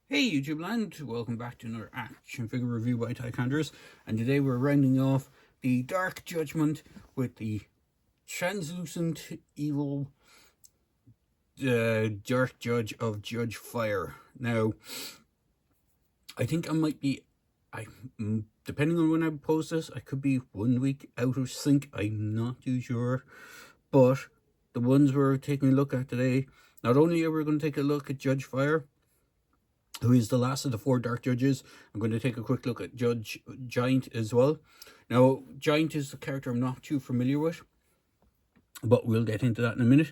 Hey YouTube land, welcome back to another action figure review by Tycanders, and today we're rounding off the Dark Judgment with the translucent evil Dark Judge of Judge Fire. Now, I think I might be, depending on when I post this, I could be 1 week out of sync, I'm not too sure, but the ones we're taking a look at today, not only are we going to take a look at Judge Fire, who is the last of the 4 Dark Judges. I'm going to take a quick look at Judge Giant as well. Now, Giant is a character I'm not too familiar with, but we'll get into that in a minute.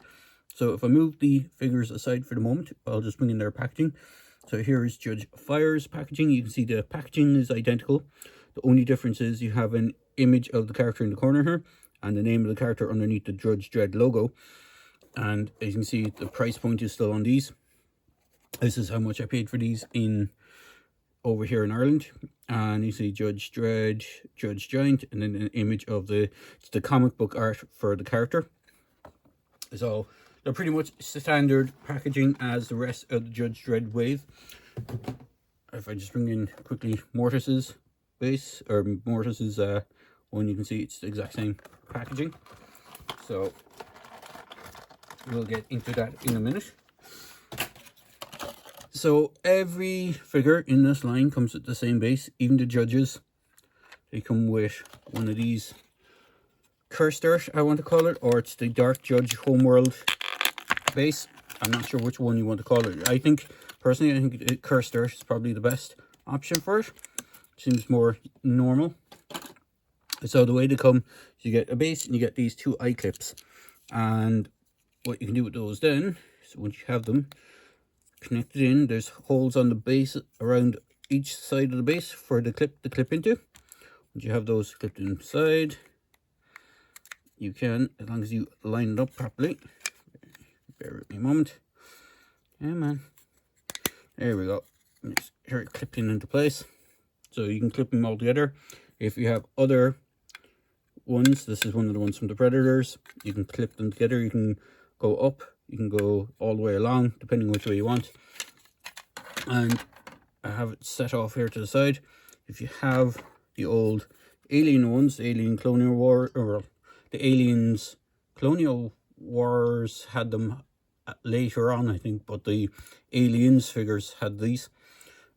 So if I move the figures aside for the moment, I'll just bring in their packaging. So here is Judge Fire's packaging. You can see the packaging is identical. The only difference is you have an image of the character in the corner here, and the name of the character underneath the Judge Dredd logo. And as you can see, the price point is still on these. This is how much I paid for these over here in Ireland. And you see Judge Dredd, Judge Giant, and then an image of the comic book art for the character. So they're pretty much standard packaging as the rest of the Judge Dredd wave. If I just bring in quickly Mortis's base, or Mortis's one, you can see it's the exact same packaging. So we'll get into that in a minute. So every figure in this line comes with the same base, even the Judges. They come with one of these Cursed Earth, I want to call it, or it's the Dark Judge Homeworld base. I'm not sure which one you want to call it. Personally, I think Cursed Earth is probably the best option for it. Seems more normal. So the way they come, you get a base and you get these 2 eye clips. And what you can do with those then, so once you have them connected in, there's holes on the base around each side of the base for the clip to clip into. Once you have those clipped inside, you can, as long as you line it up properly, bear with me a moment. Yeah, man. There we go. Just here it clipped into place. So you can clip them all together. If you have other ones, this is one of the ones from the Predators, you can clip them together. You can go up, you can go all the way along, depending which way you want. And I have it set off here to the side. If you have the old Alien ones, the Alien Colonial War, or the Aliens Colonial Wars had them later on, I think, but the Aliens figures had these,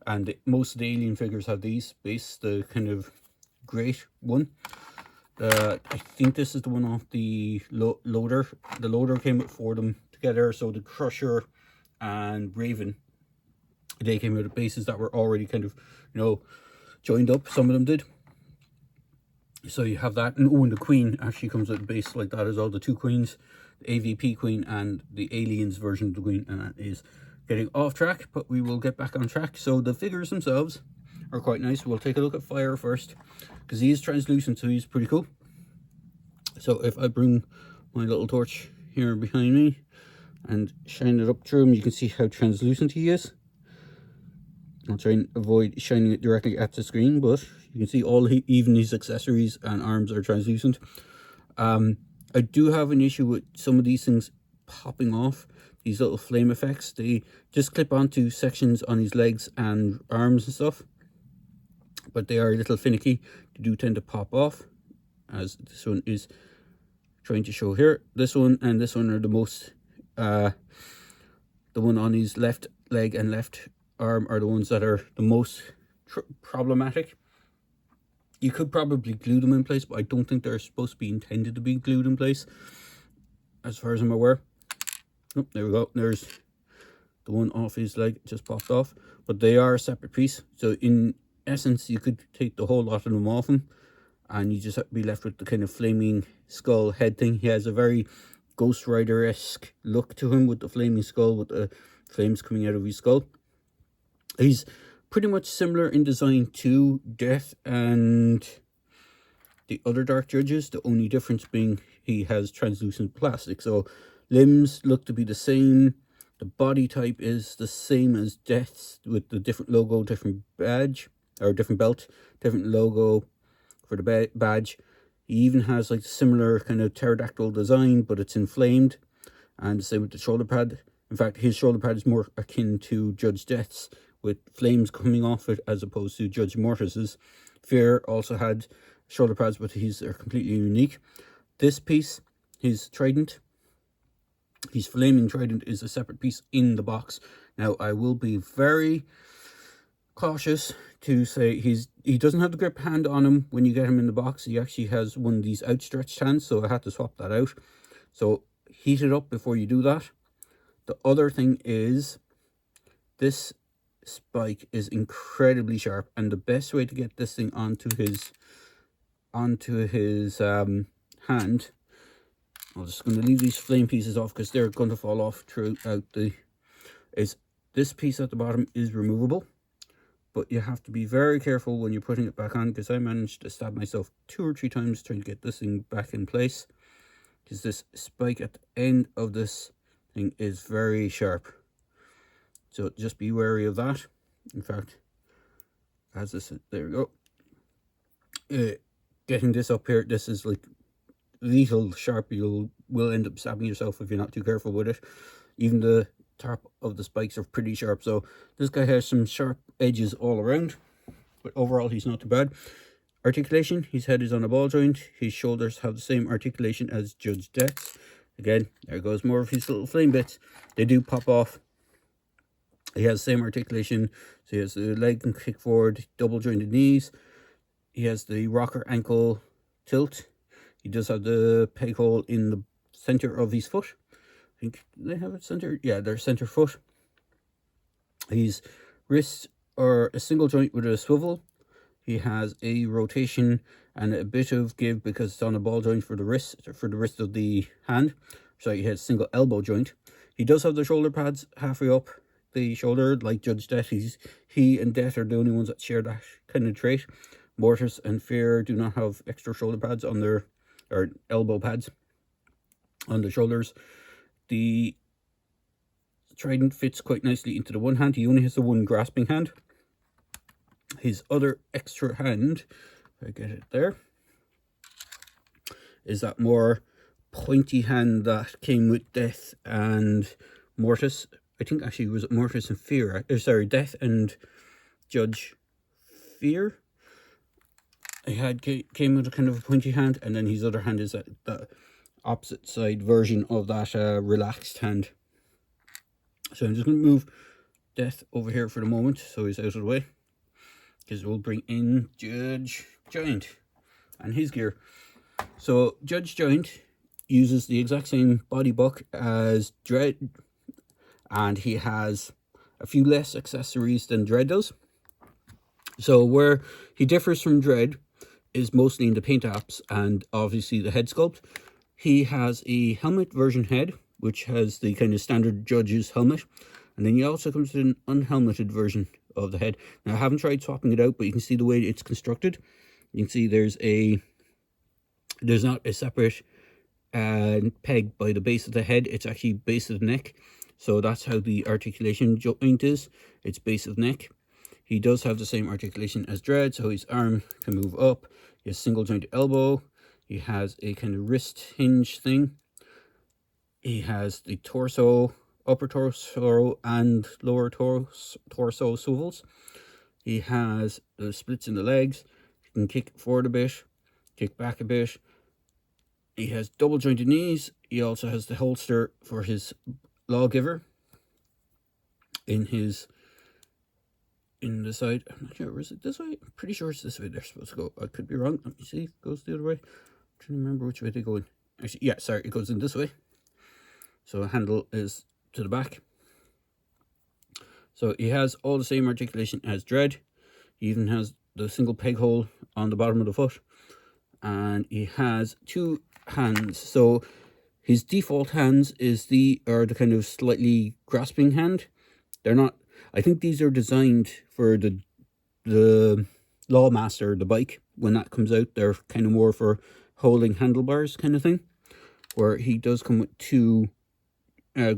and most of the Alien figures have these base, the kind of great one. I think this is the one off the loader. The loader came with 4 of them together, so the Crusher and Raven, they came with bases that were already kind of, joined up. Some of them did. So you have that, and the Queen actually comes with a base like that as well. The 2 queens, the AVP Queen and the Aliens version of the Queen, and that is getting off track, but we will get back on track. So the figures themselves are quite nice. We'll take a look at Fire first, because he is translucent, so he's pretty cool. So if I bring my little torch here behind me and shine it up through him, you can see how translucent he is. I'll try and avoid shining it directly at the screen, but you can see even his accessories and arms are translucent. I do have an issue with some of these things popping off, these little flame effects. They just clip onto sections on his legs and arms and stuff, but they are a little finicky. They do tend to pop off, as this one is trying to show here. This one and this one are the most, the one on his left leg and left arm are the ones that are the most problematic. You could probably glue them in place, but I don't think they're supposed to be intended to be glued in place, as far as I'm aware. Oh, there we go. There's the one off his leg, just popped off, but they are a separate piece. So in essence, you could take the whole lot of them off him, and you just be left with the kind of flaming skull head thing. He has a very Ghost Rider-esque look to him, with the flaming skull, with the flames coming out of his skull. He's pretty much similar in design to Death and the other Dark Judges, the only difference being he has translucent plastic. So limbs look to be the same, the body type is the same as Death's, with the different logo, different badge, or different belt, different logo for the badge. He even has like a similar kind of pterodactyl design, but it's inflamed, and the same with the shoulder pad. In fact, his shoulder pad is more akin to Judge Death's, with flames coming off it, as opposed to Judge Mortis's. Fear also had shoulder pads, but these are completely unique. This piece, his trident, his flaming trident, is a separate piece in the box. Now, I will be very cautious to say he doesn't have the grip hand on him when you get him in the box. He actually has one of these outstretched hands, so I had to swap that out. So heat it up before you do that. The other thing is, this spike is incredibly sharp, and the best way to get this thing onto his hand, I'm just going to leave these flame pieces off because they're going to fall off throughout is this piece at the bottom is removable, but you have to be very careful when you're putting it back on, because I managed to stab myself 2 or 3 times trying to get this thing back in place, because this spike at the end of this thing is very sharp. So just be wary of that. In fact, as this, there we go. Getting this up here, this is like lethal sharp. You will end up stabbing yourself if you're not too careful with it. Even the top of the spikes are pretty sharp, so this guy has some sharp edges all around, but overall he's not too bad. Articulation, his head is on a ball joint. His shoulders have the same articulation as Judge Death's. Again, there goes more of his little flame bits. They do pop off. He has the same articulation, so he has the leg and kick forward, double jointed knees. He has the rocker ankle tilt. He does have the peg hole in the center of his foot. I think they have it centered. Yeah, they're center foot. His wrists are a single joint with a swivel. He has a rotation and a bit of give because it's on a ball joint for the wrist of the hand. So he has single elbow joint. He does have the shoulder pads halfway up the shoulder, like Judge Death. He and Death are the only ones that share that kind of trait. Mortis and Fear do not have extra shoulder pads on their, or elbow pads on the shoulders. The trident fits quite nicely into the one hand. He only has the one grasping hand. His other extra hand, if I get it there, is that more pointy hand that came with Death and Mortis. I think actually it was Mortis and Fear. Sorry, Death and Judge Fear. Came with a kind of a pointy hand, and then his other hand is the opposite side version of that relaxed hand. So I'm just going to move Death over here for the moment, so he's out of the way, because we'll bring in Judge Giant and his gear. So Judge Giant uses the exact same body buck as Dread, and he has a few less accessories than Dread does. So where he differs from Dread is mostly in the paint apps and obviously the head sculpt. He has a helmet version head, which has the kind of standard Judge's helmet, and then he also comes with an unhelmeted version of the head. Now, I haven't tried swapping it out, but you can see the way it's constructed. You can see there's not a separate peg by the base of the head. It's actually base of the neck. So that's how the articulation joint is. It's base of neck. He does have the same articulation as Dread, so his arm can move up. He has single jointed elbow. He has a kind of wrist hinge thing. He has the torso, upper torso and lower torso swivels. He has the splits in the legs. He can kick forward a bit, kick back a bit. He has double jointed knees. He also has the holster for his lawgiver in the side. I'm not sure, is it this way? I'm pretty sure it's this way they're supposed to go. I could be wrong. Let me see. It goes the other way. I'm trying to remember which way they go in. Actually, yeah, sorry, it goes in this way. So the handle is to the back. So he has all the same articulation as Dread. He even has the single peg hole on the bottom of the foot. And he has 2 hands. So his default hands are the kind of slightly grasping hand. They're not, I think these are designed for the Lawmaster, the bike. When that comes out, they're kind of more for holding handlebars kind of thing. Where he does come with 2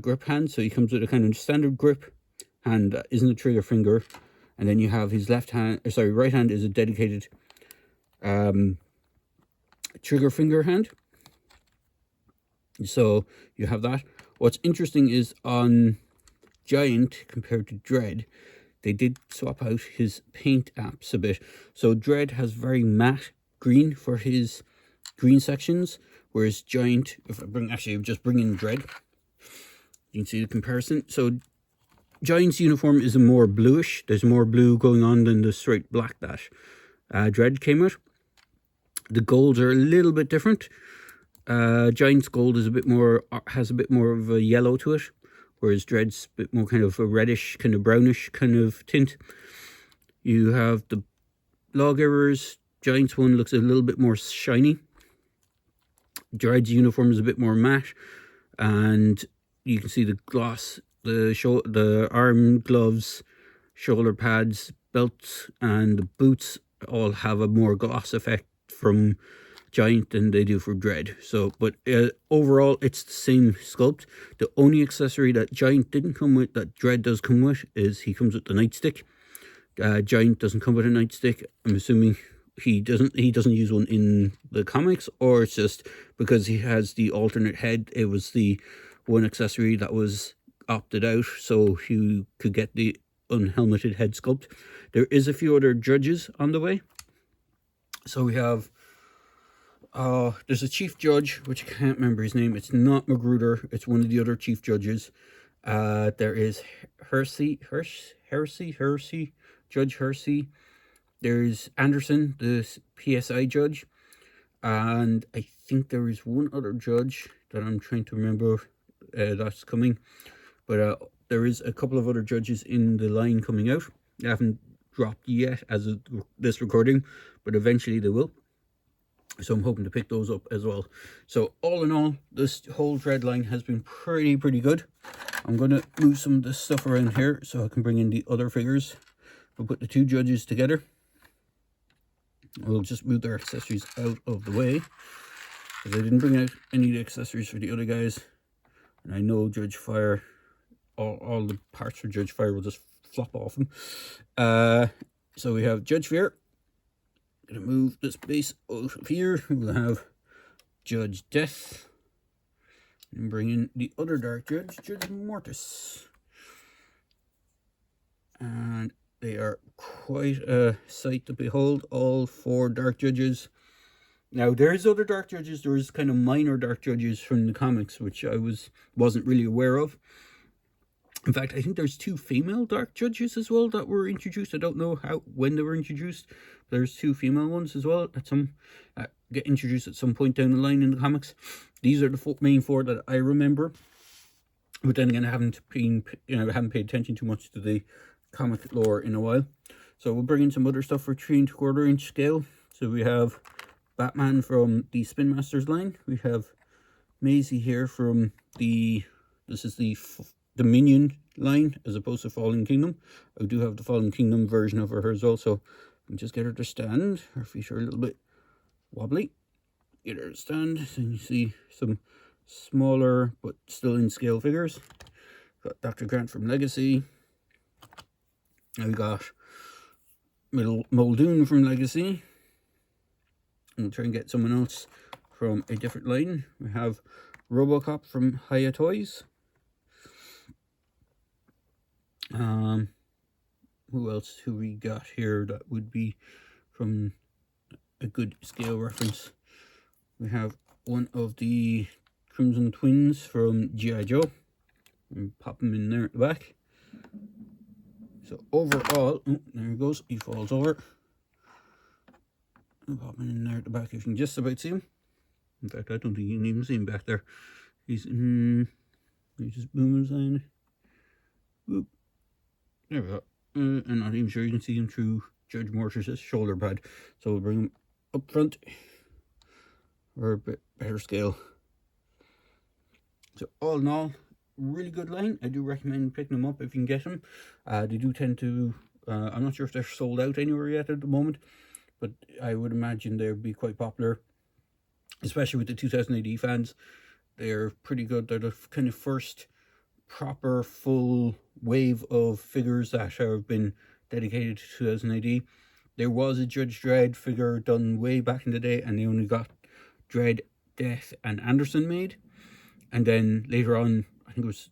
grip hands. So he comes with a kind of standard grip hand that isn't a trigger finger. And then you have his right hand is a dedicated trigger finger hand. So you have that. What's interesting is on Giant compared to Dread, they did swap out his paint apps a bit. So Dread has very matte green for his green sections, whereas Giant, if I bring, actually I'm just bringing Dread, you can see the comparison. So Giant's uniform is a more bluish. There's more blue going on than the straight black that Dread came with. The golds are a little bit different. Giant's gold is a bit more, has a bit more of a yellow to it, whereas Dread's a bit more kind of a reddish, kind of brownish kind of tint. You have the log errors. Giant's one looks a little bit more shiny. Dread's uniform is a bit more matte, and you can see the gloss, the arm gloves, shoulder pads, belts, and the boots all have a more gloss effect from Giant than they do for Dread. So, but overall, it's the same sculpt. The only accessory that Giant didn't come with that Dread does come with is he comes with the nightstick. Giant doesn't come with a nightstick. I'm assuming he doesn't use one in the comics, or it's just because he has the alternate head. It was the one accessory that was opted out, so he could get the unhelmeted head sculpt. There is a few other judges on the way. So we have there's a chief judge, which I can't remember his name. It's not Magruder, it's one of the other chief judges. There is Hersey, Judge Hersey. There's Anderson, the PSI judge, and I think there is one other judge that I'm trying to remember that's coming, but there is a couple of other judges in the line coming out. They haven't dropped yet as of this recording, but eventually they will. So I'm hoping to pick those up as well. So all in all, this whole Dread line has been pretty good. I'm going to move some of this stuff around here so I can bring in the other figures. We'll put the two judges together. We'll just move their accessories out of the way, because I didn't bring out any of the accessories for the other guys. And I know Judge Fire, all the parts for Judge Fire will just flop off him. So we have Judge Fear. Gonna move this base out of here. We'll have Judge Death, and bring in the other Dark Judge, Judge Mortis. And they are quite a sight to behold, all four Dark Judges. Now, there's other Dark Judges. There's kind of minor Dark Judges from the comics, which I wasn't really aware of. In fact, I think there's two female Dark Judges as well that were introduced. I don't know when they were introduced. There's two female ones as well that get introduced at some point down the line in the comics. These are the main four that I remember. But then again, I haven't paid attention too much to the comic lore in a while. So we'll bring in some other stuff for 3 3/4 inch scale. So we have Batman from the Spin Masters line. We have Maisie here from this is the Dominion line as opposed to Fallen Kingdom. I do have the Fallen Kingdom version of her as well, so I can just get her to stand. Her feet are a little bit wobbly. Get her to stand. So you see some smaller but still in scale figures. Got Dr. Grant from Legacy. Now we got Muldoon from Legacy. We'll try and get someone else from a different line. We have Robocop from Hiya Toys. Who else who we got here that would be from a good scale reference? We have one of the Crimson Twins from G.I. Joe. And pop him in there at the back. So overall, oh, there he goes, he falls over. I'll pop him in there at the back if you can just about see him. In fact, I don't think you can even see him back there. He's just booming sign. Boop. There we go. I'm not even sure you can see him through Judge Mortis's shoulder pad. So we'll bring him up front for a bit better scale. So all in all, really good line. I do recommend picking them up if you can get them. They do tend to, I'm not sure if they're sold out anywhere yet at the moment, but I would imagine they'd be quite popular, especially with the 2000 AD fans. They're pretty good. They're the kind of first proper full wave of figures that have been dedicated to 2000 AD. There was a Judge Dredd figure done way back in the day, and they only got Dredd, Death, and Anderson made. And then later on, I think it was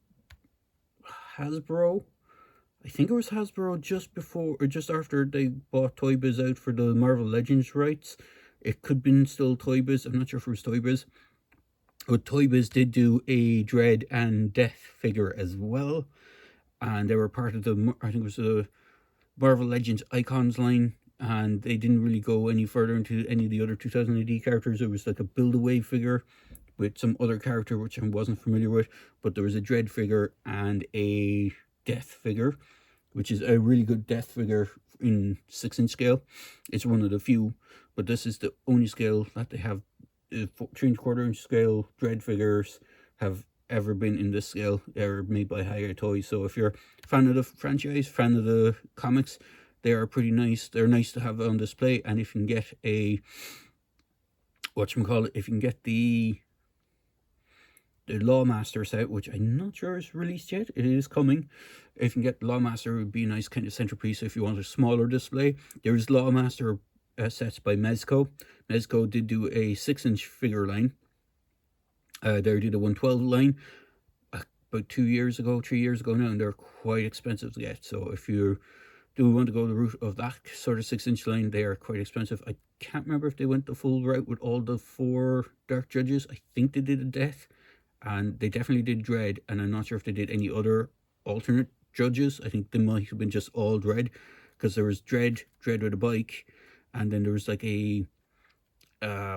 Hasbro, I think it was Hasbro just before or just after they bought Toy Biz out for the Marvel Legends rights. It could have been still Toy Biz. I'm not sure if it was Toy Biz. But Toy Biz did do a Dread and Death figure as well. And they were part of the, I think it was the Marvel Legends Icons line. And they didn't really go any further into any of the other 2000 AD characters. It was like a build-away figure with some other character which I wasn't familiar with. But there was a Dread figure and a Death figure, which is a really good Death figure in 6-inch scale. It's one of the few, but this is the only scale that they have. 3¼ scale Dread figures have ever been in this scale. They're made by Hiya Toys. So if you're a fan of the franchise, fan of the comics, they are pretty nice. They're nice to have on display. And if you can get a, whatchamacallit, if you can get the Lawmaster set, which I'm not sure is released yet, it is coming. If you can get Lawmaster, it would be a nice kind of centerpiece if you want a smaller display. There's Lawmaster sets by Mezco. Mezco did do a 6-inch figure line. They did a 112 line about 3 years ago now, and they're quite expensive to get. So if you do want to go the route of that sort of 6-inch line, they are quite expensive. I can't remember if they went the full route with all the 4 Dark Judges. I think they did a Death, and they definitely did Dread, and I'm not sure if they did any other alternate Judges. I think they might have been just all Dread, because there was Dread with a bike, and then there was like a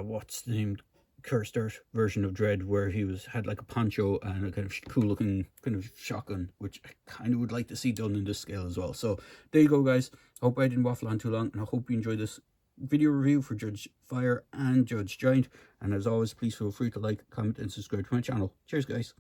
what's the name, Cursed Earth version of Dread, where he had like a poncho and a kind of cool looking kind of shotgun, which I kind of would like to see done in this scale as well. So there you go, guys. I hope I didn't waffle on too long, and I hope you enjoyed this video review for Judge Fire and Judge Giant. And as always, please feel free to like, comment, and subscribe to my channel. Cheers, guys.